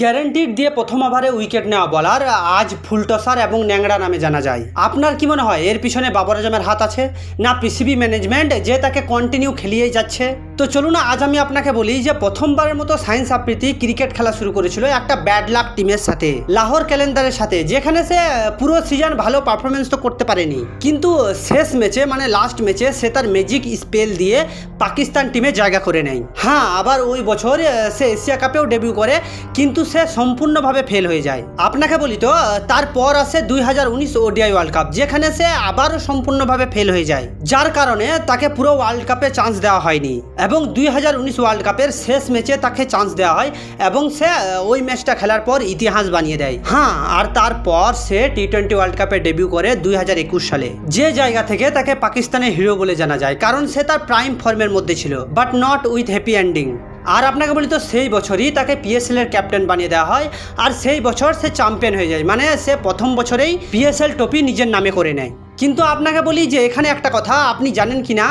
Guaranteed দিয়ে প্রথম ওভারে উইকেট নেওয়া বলার আজ ফুলটসার এবং ন্যাংরা নামে জানা যায়। আপনার কি মনে হয় এর পিছনে বাবর আজমের হাত আছে, না পিসিবি ম্যানেজমেন্ট যে তাকে কন্টিনিউ খেলিয়েই যাচ্ছে? তো চলুন আজ আমি আপনাকে বলি যে প্রথমবারের মতো শাহিন আফ্রিদি ক্রিকেট খেলা শুরু করেছিল একটা ব্যাড লাক টিমের সাথে, লাহোর ক্যালেন্ডারের সাথে, যেখানে সে পুরো সিজন ভালো পারফরমেন্স তো করতে পারেনি, কিন্তু শেষ ম্যাচে মানে লাস্ট ম্যাচে সে তার ম্যাজিক স্পেল দিয়ে পাকিস্তান টিমে জায়গা করে নেয়। হ্যাঁ, আবার ওই বছর সে এশিয়া কাপেও ডেবিউ করে, কিন্তু সে সম্পূর্ণভাবে ফেল হয়ে যায়। আপনাকে বলি তো তারপর আসে 2019 ওডিআই ওয়ার্ল্ড কাপ, যেখানে সে আবারও সম্পূর্ণভাবে ফেল হয়ে যায়, যার কারণে তাকে পুরো ওয়ার্ল্ড কাপে চান্স দেওয়া হয়নি। এবং 2019 ওয়ার্ল্ড কাপের শেষ ম্যাচে তাকে চান্স দেওয়া হয় এবং সে ওই ম্যাচটা খেলার পর ইতিহাস বানিয়ে দেয়। হ্যাঁ, আর তারপর সে টি-20 ওয়ার্ল্ড কাপে ডেবিউ করে 2021 সালে, যে জায়গা থেকে তাকে পাকিস্তানের হিরো বলে জানা যায়, কারণ সে তার প্রাইম ফর্মের মধ্যে ছিল, but not with happy ending. আর আপনাকে বলি তো সেই বছরই তাকে পিএসএল এর ক্যাপ্টেন বানিয়ে দেওয়া হয়, আর সেই বছর সে চ্যাম্পিয়ন হয়ে যায়, মানে সে প্রথম বছরেই পিএসএল ট্রফি নিজের নামে করে নেয়। কিন্তু আপনাকে বলি যে এখানে একটা কথা আপনি জানেন কি না,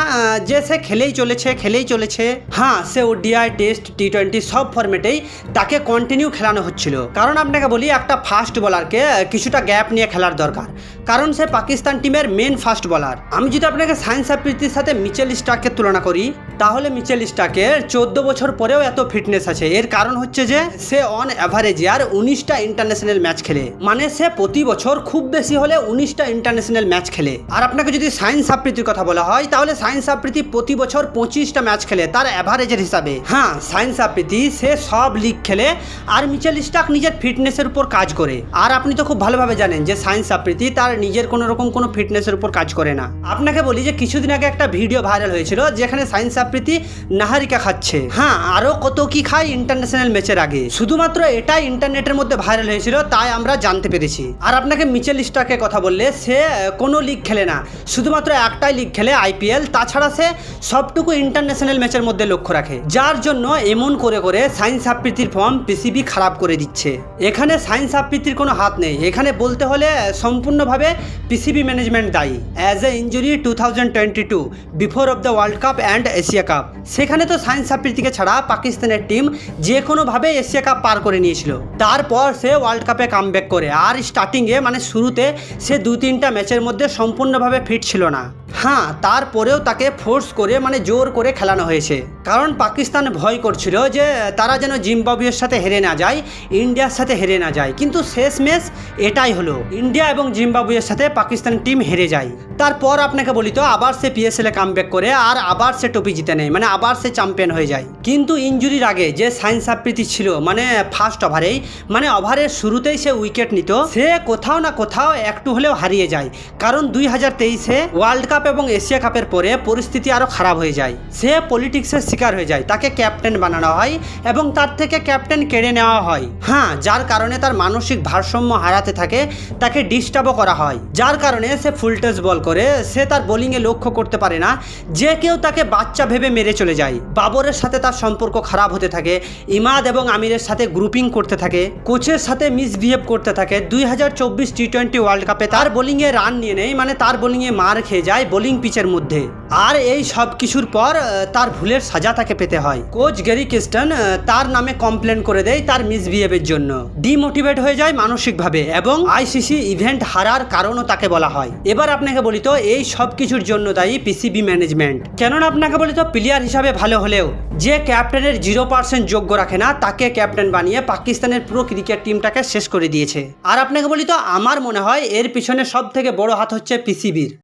যে সে খেলেই চলেছে। হ্যাঁ, সে ওডিআই, টেস্ট, টি-20 সব ফরম্যাটেই তাকে কন্টিনিউ খেলানো হচ্ছিল, কারণ আপনাকে বলি একটা ফাস্ট বোলারকে কিছুটা গ্যাপ নিয়ে খেলার দরকার, কারণ সে পাকিস্তান টিমের মেন ফাস্ট বোলার। আমি যদি আপনাকে শাহিন আফ্রিদির সাথে মিচেল স্টার্কের তুলনা করি, তাহলে মিচেল স্টার্কের 14 বছর পরেও এত ফিটনেস আছে। এর কারণ হচ্ছে যে সে অন অ্যাভারেজ আর 19টা ইন্টারন্যাশনাল ম্যাচ খেলে, মানে সে প্রতি বছর খুব বেশি হলে 19টা ইন্টারন্যাশনাল ম্যাচ খেলে। আর আপনাকে যদি শাহিন আফ্রিদির কথা বলা হয়, তাহলে শাহিন আফ্রিদি প্রতি বছর 25টা ম্যাচ খেলে তার অ্যাভারেজের হিসাবে। হ্যাঁ, শাহিন আফ্রিদি সে সব লিগ খেলে, আর মিচেল স্টার্ক নিজের ফিটনেসের উপর কাজ করে। আর আপনি তো খুব ভালোভাবে জানেন যে শাহিন আফ্রিদি তার নিজের কোনো রকম কোনো ফিটনেসের উপর কাজ করে না। আপনাকে বলি যে কিছুদিন আগে একটা ভিডিও ভাইরাল হয়েছিল, যেখানে শাহিন আফ্রিদি নাহারিকা খাচ্ছে। হ্যাঁ, আরও কত কি খায় ইন্টারন্যাশনাল ম্যাচের আগে, শুধুমাত্র এটাই ইন্টারনেটের মধ্যে ভাইরাল হয়েছিল, তাই আমরা জানতে পেরেছি। আর আপনাকে মিচেল স্টার্কের কথা বললে, সে কোনো লিগ খেলে না, শুধুমাত্র একটাই লিগ খেলে আইপিএল, তাছাড়া সে সবটুকু ইন্টারন্যাশনাল ম্যাচের মধ্যে লক্ষ্য রাখে, যার জন্য এমন করে করে শাহিন আফ্রিদির ফর্ম পিসিবি খারাপ করে দিচ্ছে। এখানে শাহিন আফ্রিদির কোনো হাত নেই, এখানে বলতে হলে সম্পূর্ণভাবে পিসিবি ম্যানেজমেন্ট দায়ী। As a injury 2022 before of the world cup and Asia cup, সেখানে তো শাহিন আফ্রিদিকে ছাড়া পাকিস্তানের টিম যে কোনোভাবে এশিয়া কাপ পার করে নিয়েছিল। তারপর সে ওয়ার্ল্ড কাপে কামব্যাক করে, আর স্টার্টিংয়ে মানে শুরুতে সে 2-3টা ম্যাচের মধ্যে সম্পূর্ণভাবে ফিট ছিল না। হ্যাঁ, তারপরেও তাকে ফোর্স করে মানে জোর করে খেলানো হয়েছে, কারণ পাকিস্তান ভয় করছিল যে তারা যেন জিম্বাবুয়ের সাথে হেরে না যায়, ইন্ডিয়ার সাথে হেরে না যায়। কিন্তু শেষ ম্যাচ এটাই হলো, ইন্ডিয়া এবং জিম্বাবুয়ের সাথে পাকিস্তান টিম হেরে যায়। তারপর আপনাকে বলি তো আবার সে পিএসএল এ কামব্যাক করে, আর আবার সে ট্রফি জিতে নেয়, মানে আবার সে চ্যাম্পিয়ন হয়ে যায়। কিন্তু ইনজুরির আগে যে শাহিন আফ্রিদি ছিল, মানে ফার্স্ট ওভারেই, মানে ওভারের শুরুতেই সে উইকেট নিত, সে কোথাও না কোথাও একটু হলেও হারিয়ে যায়, কারণ 2023-এ ওয়ার্ল্ড কাপ এবং এশিয়া কাপের পরে পরিস্থিতি আরও খারাপ হয়ে যায়। সে পলিটিক্সের শিকার হয়ে যায়, তাকে ক্যাপ্টেন বানানো হয় এবং তার থেকে ক্যাপ্টেন কেড়ে নেওয়া হয়। হ্যাঁ, যার কারণে তার মানসিক ভারসাম্য হারাতে থাকে, তাকে ডিস্টার্বও করা হয়, যার কারণে সে ফুল টেস বল করে, সে তার বোলিংয়ে লক্ষ্য করতে পারে না, যে কেউ তাকে বাচ্চা ভেবে মেরে চলে যায়। বাবরের সাথে তার সম্পর্ক খারাপ হতে থাকে, ইমাদ এবং আমিরের সাথে গ্রুপিং করতে থাকে, কোচের সাথে মিসবিহেভ করতে থাকে। 2024 টি-20 ওয়ার্ল্ড কাপে তার বোলিংয়ে রান নিয়ে নেয়, মানে তার বোলিংয়ে মার খেয়ে যায় বোলিং পিচের মধ্যে। আর এই সব কিছুর পর তার ভুলের সাজা তাকে পেতে হয়। কোচ গ্যারি কিস্টন তার নামে কমপ্লেন করে দেয় তার মিসবিহেভের জন্য, ডিমোটিভেট হয়ে যায় মানসিকভাবে, এবং আইসিসি ইভেন্ট হারার কারণও তাকে বলা হয়। এবার আপনাকে বলি তো এই সব কিছুর জন্য দায়ী পিসিবি ম্যানেজমেন্ট। কেননা আপনাকে বলি তো প্লেয়ার হিসাবে ভালো হলেও যে ক্যাপ্টেনের 0% যোগ্য রাখে না, তাকে ক্যাপ্টেন বানিয়ে পাকিস্তানের পুরো ক্রিকেট টিমটাকে শেষ করে দিয়েছে। আর আপনাকে বলি তো আমার মনে হয় এর পিছনে সব থেকে বড় হাত হচ্ছে পিসিবির।